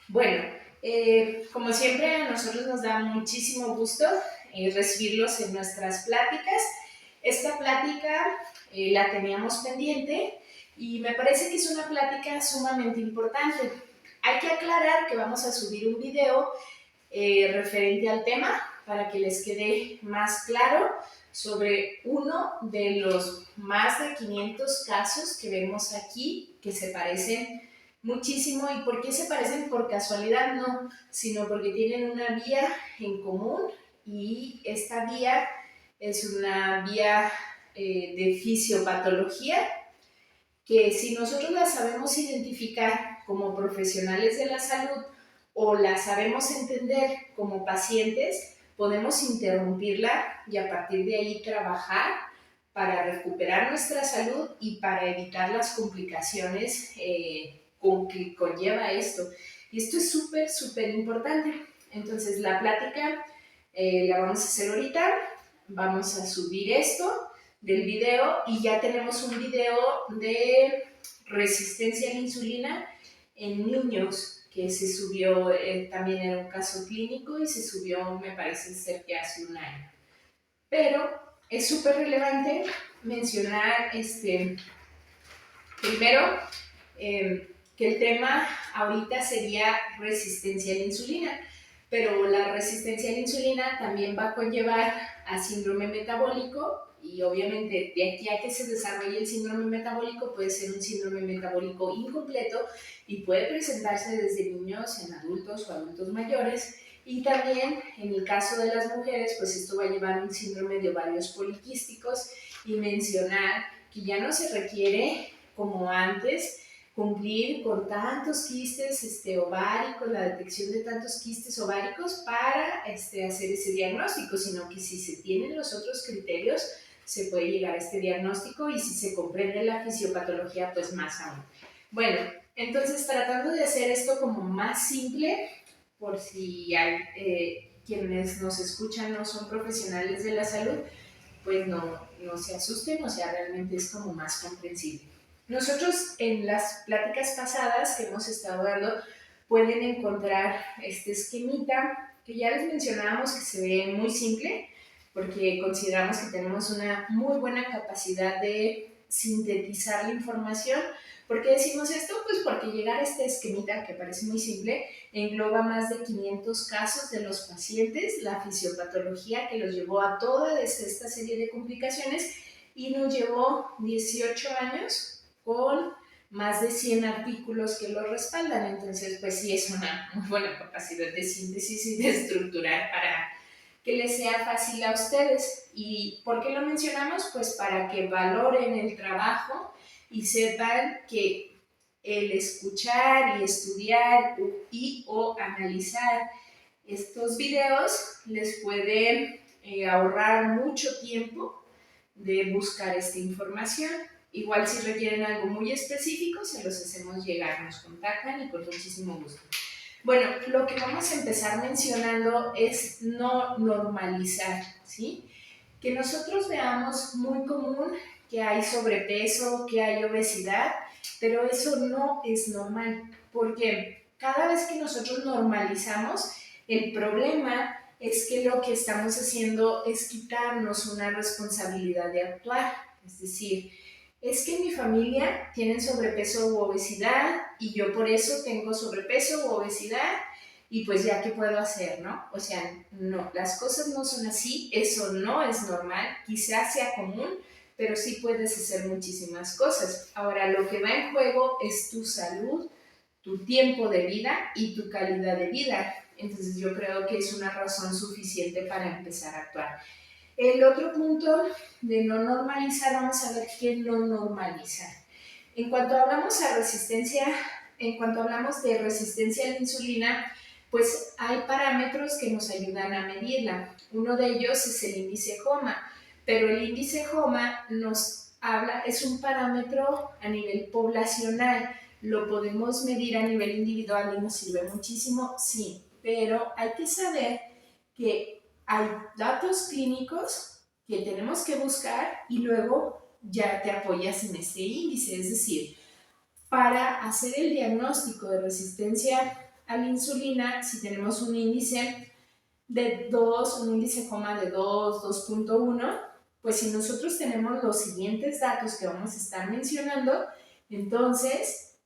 Bueno, como siempre, a nosotros nos da muchísimo gusto recibirlos en nuestras pláticas. Esta plática la teníamos pendiente y me parece que es una plática sumamente importante. Hay que aclarar que vamos a subir un video referente al tema para que les quede más claro sobre uno de los más de 500 casos que vemos aquí que se parecen muchísimo. ¿Y por qué se parecen? Por casualidad no, sino porque tienen una vía en común y esta vía es una vía de fisiopatología que si nosotros la sabemos identificar como profesionales de la salud o la sabemos entender como pacientes, podemos interrumpirla y a partir de ahí trabajar para recuperar nuestra salud y para evitar las complicaciones con que conlleva esto. Y esto es súper, súper importante. Entonces, la plática la vamos a hacer ahorita. Vamos a subir esto del video y ya tenemos un video de resistencia a la insulina en niños que se subió, también era un caso clínico y se subió, me parece ser que hace un año. Pero es súper relevante mencionar primero que el tema ahorita sería resistencia a la insulina, pero la resistencia a la insulina también va a conllevar a síndrome metabólico y obviamente de aquí a que se desarrolle el síndrome metabólico puede ser un síndrome metabólico incompleto y puede presentarse desde niños en adultos o adultos mayores. Y también en el caso de las mujeres, pues esto va a llevar a un síndrome de ovarios poliquísticos y mencionar que ya no se requiere como antes cumplir con tantos quistes ováricos, la detección de tantos quistes ováricos para hacer ese diagnóstico, sino que si se tienen los otros criterios se puede llegar a este diagnóstico y si se comprende la fisiopatología, pues más aún. Bueno, entonces tratando de hacer esto como más simple, por si hay quienes nos escuchan no son profesionales de la salud, pues no se asusten, o sea, realmente es como más comprensible. Nosotros en las pláticas pasadas que hemos estado dando pueden encontrar este esquemita que ya les mencionábamos que se ve muy simple porque consideramos que tenemos una muy buena capacidad de sintetizar la información. ¿Por qué decimos esto? Pues porque llegar a este esquemita que parece muy simple engloba más de 500 casos de los pacientes, la fisiopatología que los llevó a toda esta serie de complicaciones y nos llevó 18 años con más de 100 artículos que lo respaldan. Entonces, pues sí es una muy buena capacidad de síntesis y de estructurar para que les sea fácil a ustedes. ¿Y por qué lo mencionamos? Pues para que valoren el trabajo y sepan que el escuchar y estudiar o analizar estos videos les puede ahorrar mucho tiempo de buscar esta información. Igual si requieren algo muy específico, se los hacemos llegar, nos contactan y con muchísimo gusto. Bueno, lo que vamos a empezar mencionando es no normalizar, ¿sí? Que nosotros veamos muy común que hay sobrepeso, que hay obesidad, pero eso no es normal, porque cada vez que nosotros normalizamos, el problema es que lo que estamos haciendo es quitarnos una responsabilidad de actuar, es decir, es que mi familia tiene sobrepeso u obesidad y yo por eso tengo sobrepeso u obesidad y pues ya qué puedo hacer, ¿no? O sea, no, las cosas no son así, eso no es normal, quizás sea común, pero sí puedes hacer muchísimas cosas. Ahora, lo que va en juego es tu salud, tu tiempo de vida y tu calidad de vida. Entonces yo creo que es una razón suficiente para empezar a actuar. El otro punto de no normalizar, vamos a ver qué no normalizar. En cuanto hablamos a resistencia, en cuanto hablamos de resistencia a la insulina, pues hay parámetros que nos ayudan a medirla. Uno de ellos es el índice HOMA, pero el índice HOMA nos habla, es un parámetro a nivel poblacional. ¿Lo podemos medir a nivel individual y nos sirve muchísimo? Sí, pero hay que saber que hay datos clínicos que tenemos que buscar y luego ya te apoyas en este índice. Es decir, para hacer el diagnóstico de resistencia a la insulina si tenemos un índice de 2, un índice coma de 2, 2.1, pues si nosotros tenemos los siguientes datos que vamos a estar mencionando, entonces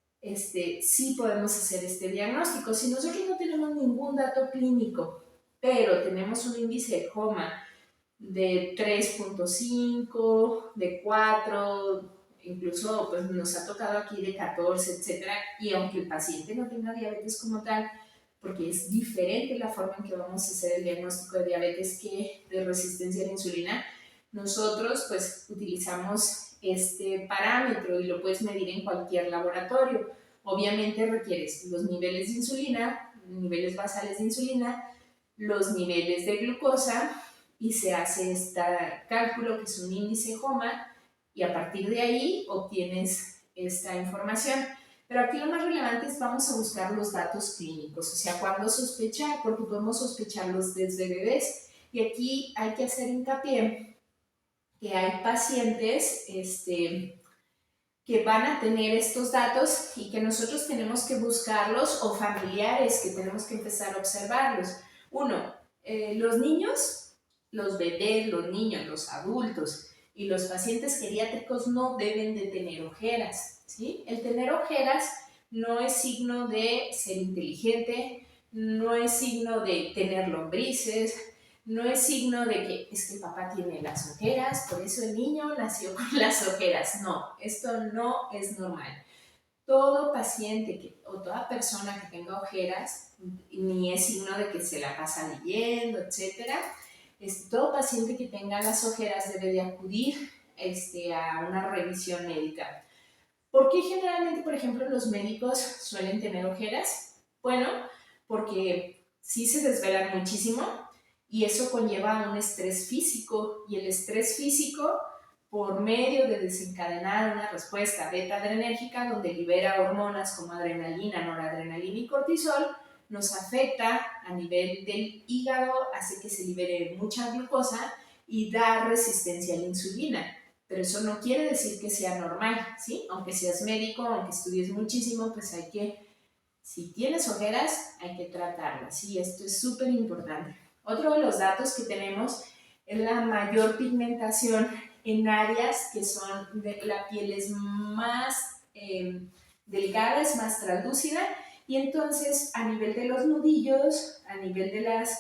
sí podemos hacer este diagnóstico. Si nosotros no tenemos ningún dato clínico, pero tenemos un índice de coma de 3.5, de 4, incluso pues nos ha tocado aquí de 14, etcétera, y aunque el paciente no tenga diabetes como tal, porque es diferente la forma en que vamos a hacer el diagnóstico de diabetes que de resistencia a la insulina, nosotros pues utilizamos este parámetro y lo puedes medir en cualquier laboratorio. Obviamente requieres los niveles de insulina, niveles basales de insulina, los niveles de glucosa, y se hace este cálculo que es un índice HOMA, y a partir de ahí obtienes esta información. Pero aquí lo más relevante es vamos a buscar los datos clínicos, o sea, cuándo sospechar, porque podemos sospecharlos desde bebés. Y aquí hay que hacer hincapié que hay pacientes que van a tener estos datos y que nosotros tenemos que buscarlos, o familiares que tenemos que empezar a observarlos. Uno, los niños, los bebés, los niños, los adultos y los pacientes geriátricos no deben de tener ojeras, ¿sí? El tener ojeras no es signo de ser inteligente, no es signo de tener lombrices, no es signo de que es que el papá tiene las ojeras, por eso el niño nació con las ojeras. No, esto no es normal. Todo paciente o toda persona que tenga ojeras, ni es signo de que se la pasa leyendo, etcétera. Todo paciente que tenga las ojeras debe de acudir a una revisión médica. ¿Por qué generalmente, por ejemplo, los médicos suelen tener ojeras? Bueno, porque sí se desvelan muchísimo y eso conlleva un estrés físico, y el estrés físico, por medio de desencadenar una respuesta beta-adrenérgica donde libera hormonas como adrenalina, noradrenalina y cortisol, nos afecta a nivel del hígado, hace que se libere mucha glucosa y da resistencia a la insulina. Pero eso no quiere decir que sea normal, ¿sí? Aunque seas médico, aunque estudies muchísimo, pues hay que, si tienes ojeras, hay que tratarlas, ¿sí? Esto es súper importante. Otro de los datos que tenemos es la mayor pigmentación en áreas que son de la piel es más delgada, es más translúcida, y entonces a nivel de los nudillos, a nivel de las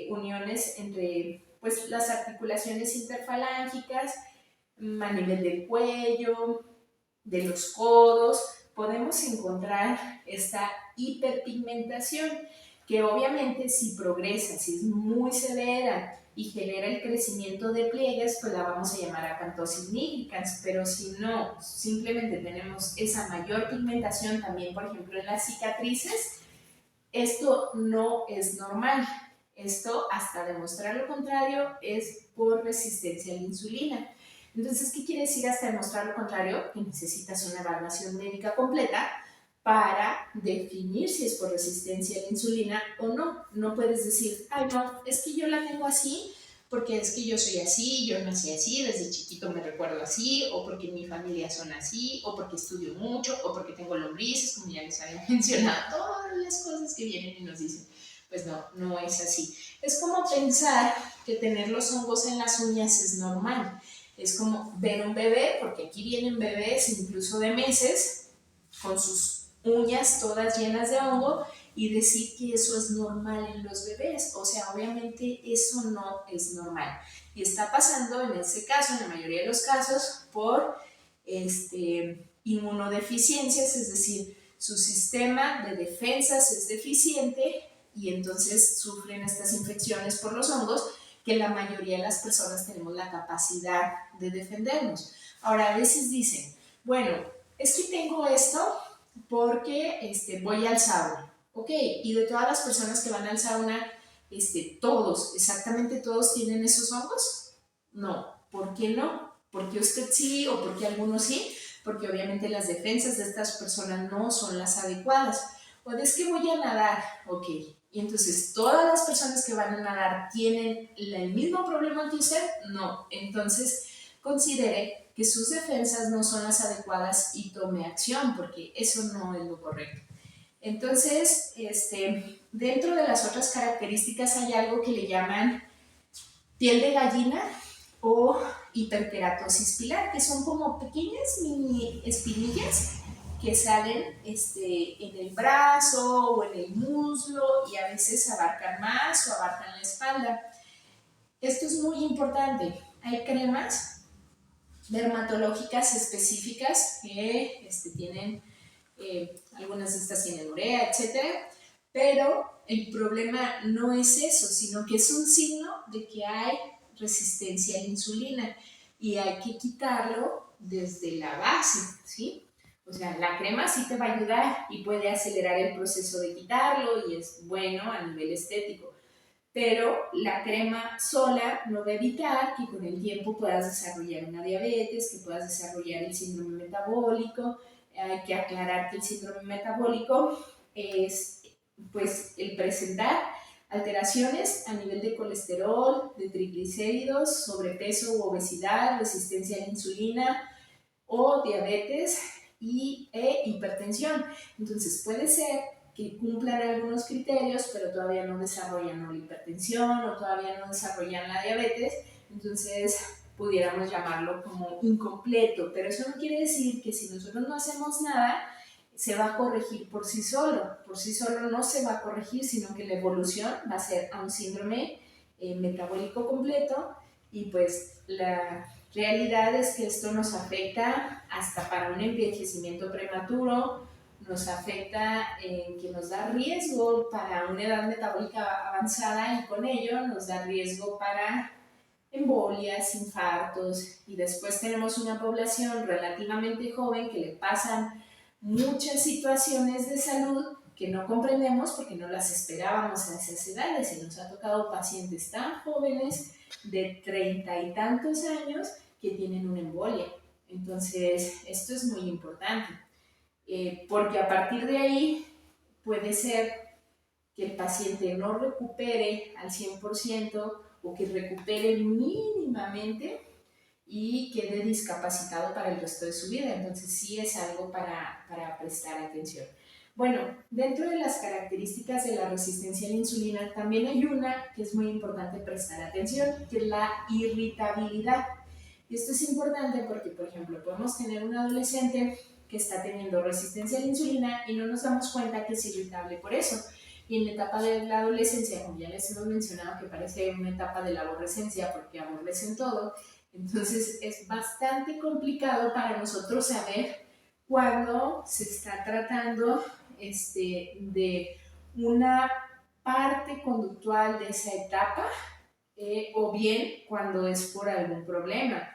uniones entre pues, las articulaciones interfalángicas, a nivel del cuello, de los codos, podemos encontrar esta hiperpigmentación que obviamente si progresa, si es muy severa y genera el crecimiento de pliegues, pues la vamos a llamar acantosis nigricans. Pero si no, simplemente tenemos esa mayor pigmentación también, por ejemplo, en las cicatrices, esto no es normal. Esto, hasta demostrar lo contrario, es por resistencia a la insulina. Entonces, ¿qué quiere decir hasta demostrar lo contrario? Que necesitas una evaluación médica completa para definir si es por resistencia a la insulina o no. No puedes decir, ay no, es que yo la tengo así, porque es que yo soy así, yo nací así, desde chiquito me recuerdo así, o porque mi familia son así, o porque estudio mucho, o porque tengo lombrices, como ya les había mencionado, todas las cosas que vienen y nos dicen. Pues no, no es así. Es como pensar que tener los hongos en las uñas es normal. Es como ver un bebé, porque aquí vienen bebés incluso de meses, con sus uñas todas llenas de hongo, y decir que eso es normal en los bebés. O sea, obviamente eso no es normal. Y está pasando en ese caso, en la mayoría de los casos, por inmunodeficiencias, es decir, su sistema de defensas es deficiente y entonces sufren estas infecciones por los hongos que la mayoría de las personas tenemos la capacidad de defendernos. Ahora, a veces dicen, bueno, es que tengo esto porque voy al sauna. Ok, y de todas las personas que van al sauna, todos, exactamente todos tienen esos hongos. No, ¿por qué no? ¿Por qué usted sí o por qué algunos sí? Porque obviamente las defensas de estas personas no son las adecuadas. O es que voy a nadar, ok, y entonces todas las personas que van a nadar tienen el mismo problema que usted. No, entonces considere que sus defensas no son las adecuadas y tome acción, porque eso no es lo correcto. Entonces, dentro de las otras características hay algo que le llaman piel de gallina o hiperkeratosis pilar, que son como pequeñas mini espinillas que salen en el brazo o en el muslo y a veces abarcan más o abarcan la espalda. Esto es muy importante. Hay cremas dermatológicas específicas que tienen, algunas de estas tienen urea, etcétera, pero el problema no es eso, sino que es un signo de que hay resistencia a la insulina y hay que quitarlo desde la base, ¿sí? O sea, la crema sí te va a ayudar y puede acelerar el proceso de quitarlo y es bueno a nivel estético, pero la crema sola no va a evitar que con el tiempo puedas desarrollar una diabetes, que puedas desarrollar el síndrome metabólico. Hay que aclarar que el síndrome metabólico es pues el presentar alteraciones a nivel de colesterol, de triglicéridos, sobrepeso u obesidad, resistencia a la insulina o diabetes e hipertensión. Entonces puede ser que cumplan algunos criterios, pero todavía no desarrollan la hipertensión o todavía no desarrollan la diabetes, entonces pudiéramos llamarlo como incompleto, pero eso no quiere decir que si nosotros no hacemos nada, se va a corregir por sí solo no se va a corregir, sino que la evolución va a ser a un síndrome metabólico completo y pues la realidad es que esto nos afecta hasta para un envejecimiento prematuro, nos afecta en que nos da riesgo para una edad metabólica avanzada y con ello nos da riesgo para embolias, infartos y después tenemos una población relativamente joven que le pasan muchas situaciones de salud que no comprendemos porque no las esperábamos a esas edades y nos ha tocado pacientes tan jóvenes de 30 y tantos años que tienen una embolia. Entonces, esto es muy importante, porque a partir de ahí puede ser que el paciente no recupere al 100% o que recupere mínimamente y quede discapacitado para el resto de su vida. Entonces sí es algo para prestar atención. Bueno, dentro de las características de la resistencia a la insulina también hay una que es muy importante prestar atención, que es la irritabilidad. Y esto es importante porque, por ejemplo, podemos tener un adolescente que está teniendo resistencia a la insulina y no nos damos cuenta que es irritable por eso. Y en la etapa de la adolescencia, como ya les hemos mencionado, que parece una etapa de la aborrecencia porque aborrecen todo, entonces es bastante complicado para nosotros saber cuándo se está tratando de una parte conductual de esa etapa o bien cuando es por algún problema.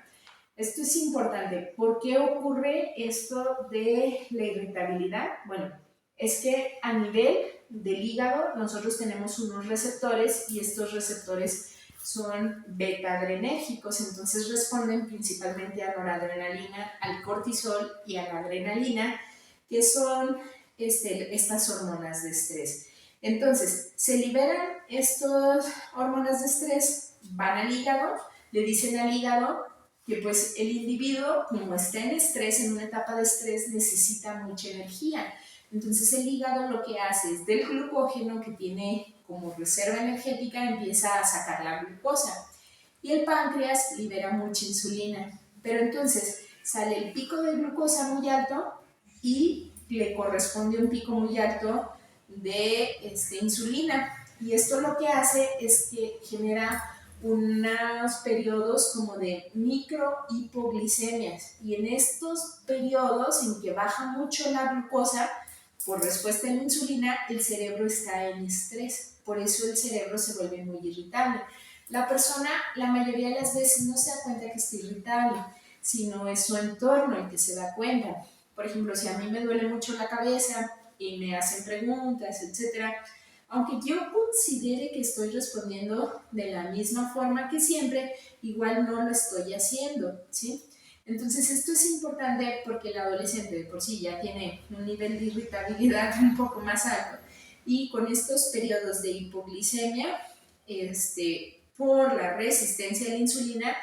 Esto es importante. ¿Por qué ocurre esto de la irritabilidad? Bueno, es que a nivel del hígado nosotros tenemos unos receptores y estos receptores son beta-adrenérgicos, entonces responden principalmente a noradrenalina, al cortisol y a la adrenalina, que son estas hormonas de estrés. Entonces, se liberan estas hormonas de estrés, van al hígado, le dicen al hígado que pues el individuo, como está en estrés, en una etapa de estrés, necesita mucha energía. Entonces el hígado lo que hace es del glucógeno que tiene como reserva energética, empieza a sacar la glucosa. Y el páncreas libera mucha insulina. Pero entonces sale el pico de glucosa muy alto y le corresponde un pico muy alto de insulina. Y esto lo que hace es que genera unos periodos como de microhipoglicemias. Y en estos periodos en que baja mucho la glucosa, por respuesta a la insulina, el cerebro está en estrés. Por eso el cerebro se vuelve muy irritable. La persona, la mayoría de las veces, no se da cuenta que está irritable, sino es su entorno el que se da cuenta. Por ejemplo, si a mí me duele mucho la cabeza y me hacen preguntas, etcétera, aunque yo considere que estoy respondiendo de la misma forma que siempre, igual no lo estoy haciendo, ¿sí? Entonces esto es importante porque el adolescente de por sí ya tiene un nivel de irritabilidad un poco más alto y con estos periodos de hipoglicemia, por la resistencia a la insulina,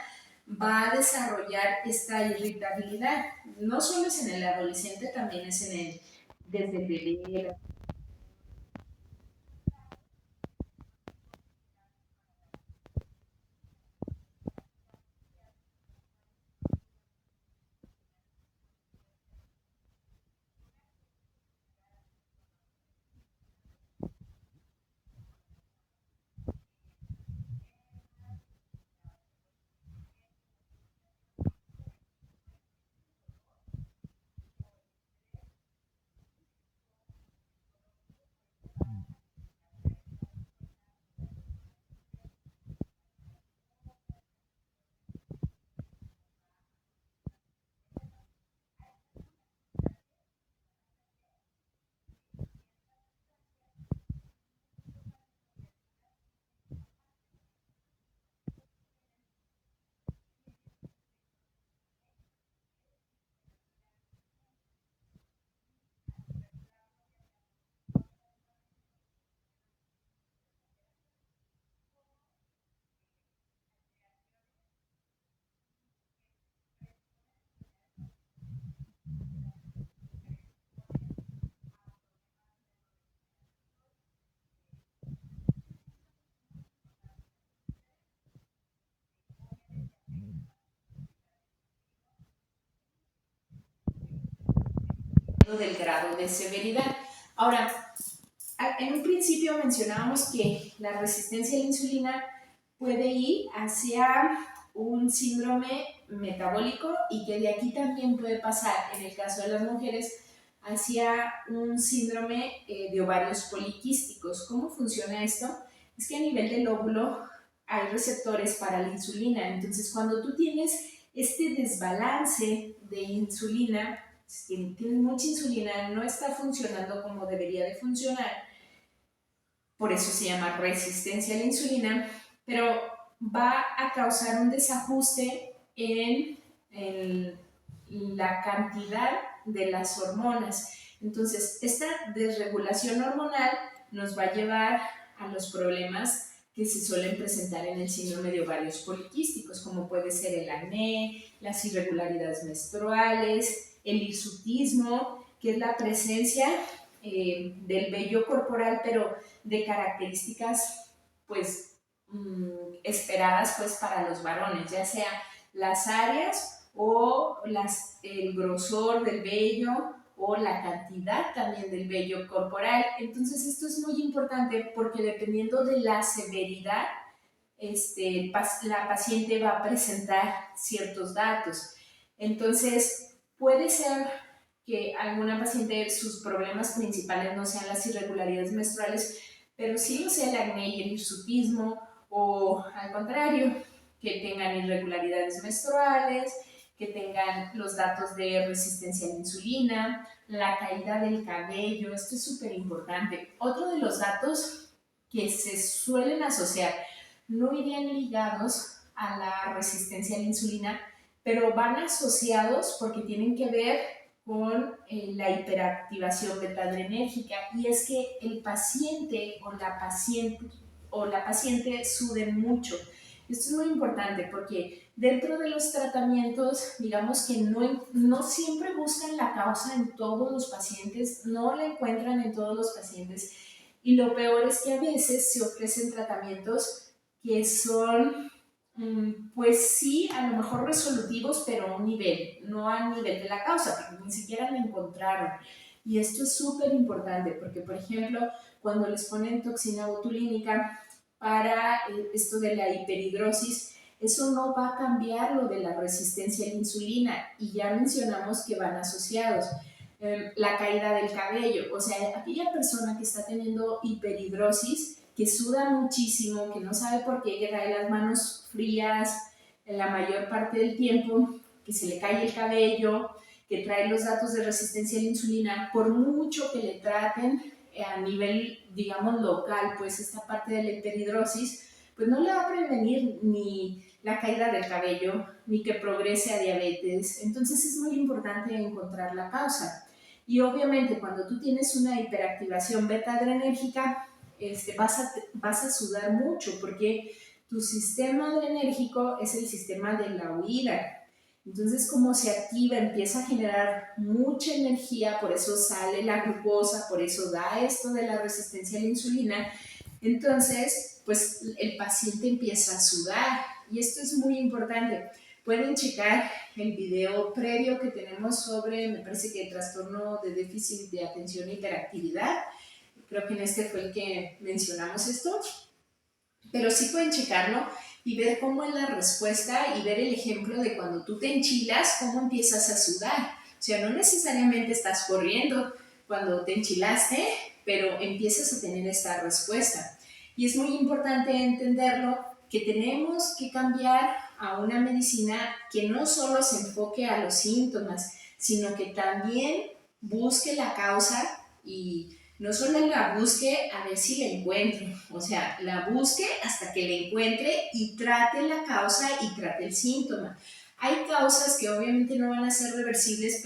va a desarrollar esta irritabilidad. No solo es en el adolescente, también es desde el bebé, Del grado de severidad. Ahora, en un principio mencionábamos que la resistencia a la insulina puede ir hacia un síndrome metabólico y que de aquí también puede pasar, en el caso de las mujeres, hacia un síndrome de ovarios poliquísticos. ¿Cómo funciona esto? Es que a nivel del óvulo hay receptores para la insulina. Entonces, cuando tú tienes este desbalance de insulina, si tienes mucha insulina, no está funcionando como debería de funcionar, por eso se llama resistencia a la insulina, pero va a causar un desajuste en la cantidad de las hormonas. Entonces, esta desregulación hormonal nos va a llevar a los problemas que se suelen presentar en el síndrome de ovarios poliquísticos, como puede ser el acné, las irregularidades menstruales, el hirsutismo, que es la presencia del vello corporal, pero de características pues esperadas pues para los varones, ya sea las áreas o el grosor del vello o la cantidad también del vello corporal. Entonces esto es muy importante porque dependiendo de la severidad, la paciente va a presentar ciertos datos. Entonces puede ser que alguna paciente sus problemas principales no sean las irregularidades menstruales, pero sí lo sea el acné y el hirsutismo, o al contrario, que tengan irregularidades menstruales, que tengan los datos de resistencia a la insulina, la caída del cabello. Esto es súper importante. Otro de los datos que se suelen asociar no irían ligados a la resistencia a la insulina, pero van asociados porque tienen que ver con la hiperactivación beta-adrenérgica, y es que el paciente o la paciente suden mucho. Esto es muy importante porque dentro de los tratamientos, digamos que no siempre buscan la causa en todos los pacientes, no la encuentran en todos los pacientes, y lo peor es que a veces se ofrecen tratamientos que son pues sí, a lo mejor resolutivos, pero a un nivel, no a nivel de la causa, porque ni siquiera la encontraron. Y esto es súper importante, porque por ejemplo, cuando les ponen toxina botulínica para esto de la hiperhidrosis, eso no va a cambiar lo de la resistencia a la insulina, y ya mencionamos que van asociados. La caída del cabello, o sea, aquella persona que está teniendo hiperhidrosis, que suda muchísimo, que no sabe por qué, que trae las manos frías en la mayor parte del tiempo, que se le cae el cabello, que trae los datos de resistencia a la insulina, por mucho que le traten a nivel, digamos, local, pues esta parte de la hiperhidrosis, pues no le va a prevenir ni la caída del cabello, ni que progrese a diabetes. Entonces es muy importante encontrar la causa. Y obviamente cuando tú tienes una hiperactivación beta-adrenérgica, vas a sudar mucho porque tu sistema adrenérgico es el sistema de la huida. Entonces, como se activa, empieza a generar mucha energía, por eso sale la glucosa, por eso da esto de la resistencia a la insulina. Entonces, pues el paciente empieza a sudar, y esto es muy importante. Pueden checar el video previo que tenemos sobre, me parece que trastorno de déficit de atención e hiperactividad. Creo que en este fue el que mencionamos esto, pero sí pueden checarlo y ver cómo es la respuesta y ver el ejemplo de cuando tú te enchilas, cómo empiezas a sudar. O sea, no necesariamente estás corriendo cuando te enchilaste, pero empiezas a tener esta respuesta. Y es muy importante entenderlo, que tenemos que cambiar a una medicina que no solo se enfoque a los síntomas, sino que también busque la causa, y no solo la busque a ver si la encuentro, o sea, la busque hasta que la encuentre y trate la causa y trate el síntoma. Hay causas que obviamente no van a ser reversibles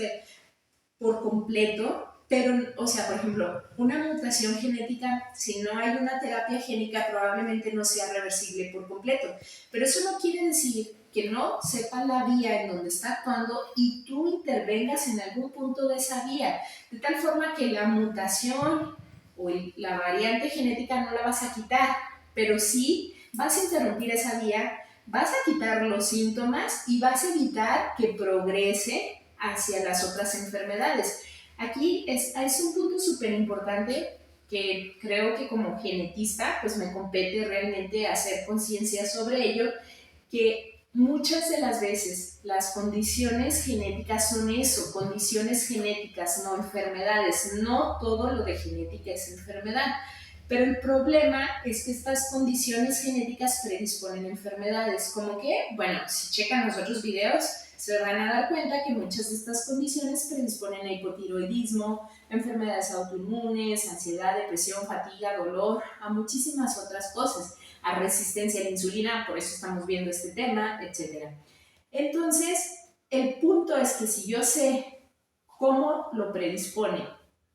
por completo, Pero, o sea, por ejemplo, una mutación genética, si no hay una terapia génica, probablemente no sea reversible por completo. Pero eso no quiere decir que no sepa la vía en donde está actuando y tú intervengas en algún punto de esa vía, de tal forma que la mutación o la variante genética no la vas a quitar, pero sí vas a interrumpir esa vía, vas a quitar los síntomas y vas a evitar que progrese hacia las otras enfermedades. Aquí es un punto súper importante que creo que como genetista pues me compete realmente hacer conciencia sobre ello, que muchas de las veces las condiciones genéticas son eso, condiciones genéticas, no enfermedades. No todo lo de genética es enfermedad. Pero el problema es que estas condiciones genéticas predisponen a enfermedades. ¿Cómo que? Bueno, si checan los otros videos, se van a dar cuenta que muchas de estas condiciones predisponen a hipotiroidismo, enfermedades autoinmunes, ansiedad, depresión, fatiga, dolor, a muchísimas otras cosas, a resistencia a la insulina, por eso estamos viendo este tema, etc. Entonces, el punto es que si yo sé cómo lo predispone,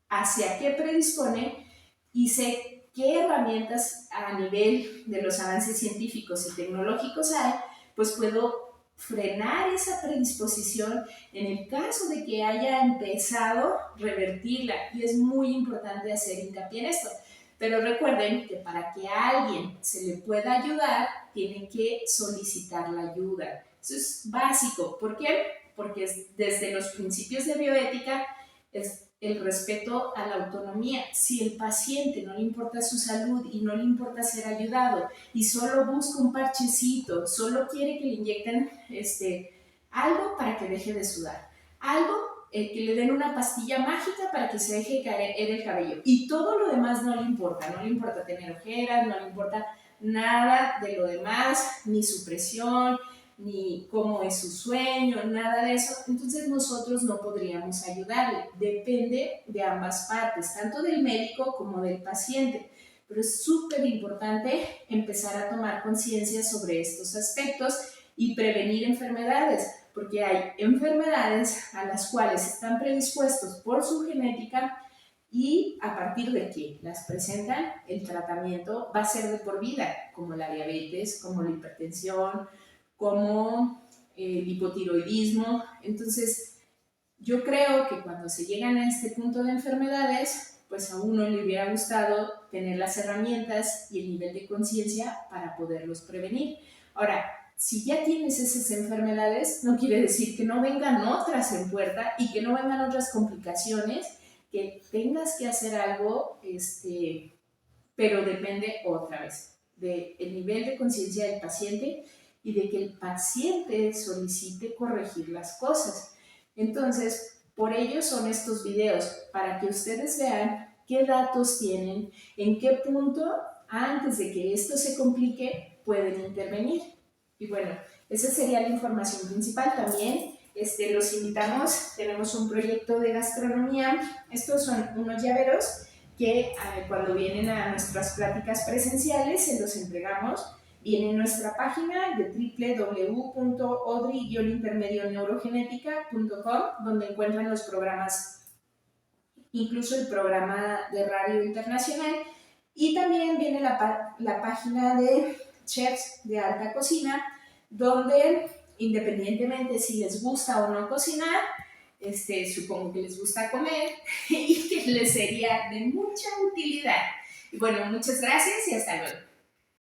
hacia qué predispone y sé qué herramientas a nivel de los avances científicos y tecnológicos hay, pues puedo frenar esa predisposición en el caso de que haya empezado revertirla. Y es muy importante hacer hincapié en esto. Pero recuerden que para que a alguien se le pueda ayudar, tienen que solicitar la ayuda. Eso es básico. ¿Por qué? Porque desde los principios de bioética es el respeto a la autonomía. Si el paciente no le importa su salud y no le importa ser ayudado y solo busca un parchecito, solo quiere que le inyecten algo para que deje de sudar, algo que le den una pastilla mágica para que se deje caer el cabello y todo lo demás no le importa tener ojeras, no le importa nada de lo demás, ni su presión, ni cómo es su sueño, nada de eso, entonces nosotros no podríamos ayudarle. Depende de ambas partes, tanto del médico como del paciente. Pero es súper importante empezar a tomar conciencia sobre estos aspectos y prevenir enfermedades, porque hay enfermedades a las cuales están predispuestos por su genética y a partir de que las presentan, el tratamiento va a ser de por vida, como la diabetes, como la hipertensión, como el hipotiroidismo. Entonces, yo creo que cuando se llegan a este punto de enfermedades, pues a uno le hubiera gustado tener las herramientas y el nivel de conciencia para poderlos prevenir. Ahora, si ya tienes esas enfermedades, no quiere decir que no vengan otras en puerta y que no vengan otras complicaciones, que tengas que hacer algo, pero depende otra vez del nivel de conciencia del paciente y de que el paciente solicite corregir las cosas. Entonces, por ello son estos videos, para que ustedes vean qué datos tienen, en qué punto, antes de que esto se complique, pueden intervenir. Y bueno, esa sería la información principal. También los invitamos, tenemos un proyecto de gastronomía. Estos son unos llaveros que cuando vienen a nuestras pláticas presenciales se los entregamos. Viene en nuestra página de www.odri-neurogenética.com, donde encuentran los programas, incluso el programa de radio internacional. Y también viene la página de chefs de alta cocina, donde independientemente si les gusta o no cocinar, supongo que les gusta comer y que les sería de mucha utilidad. Y bueno, muchas gracias y hasta luego.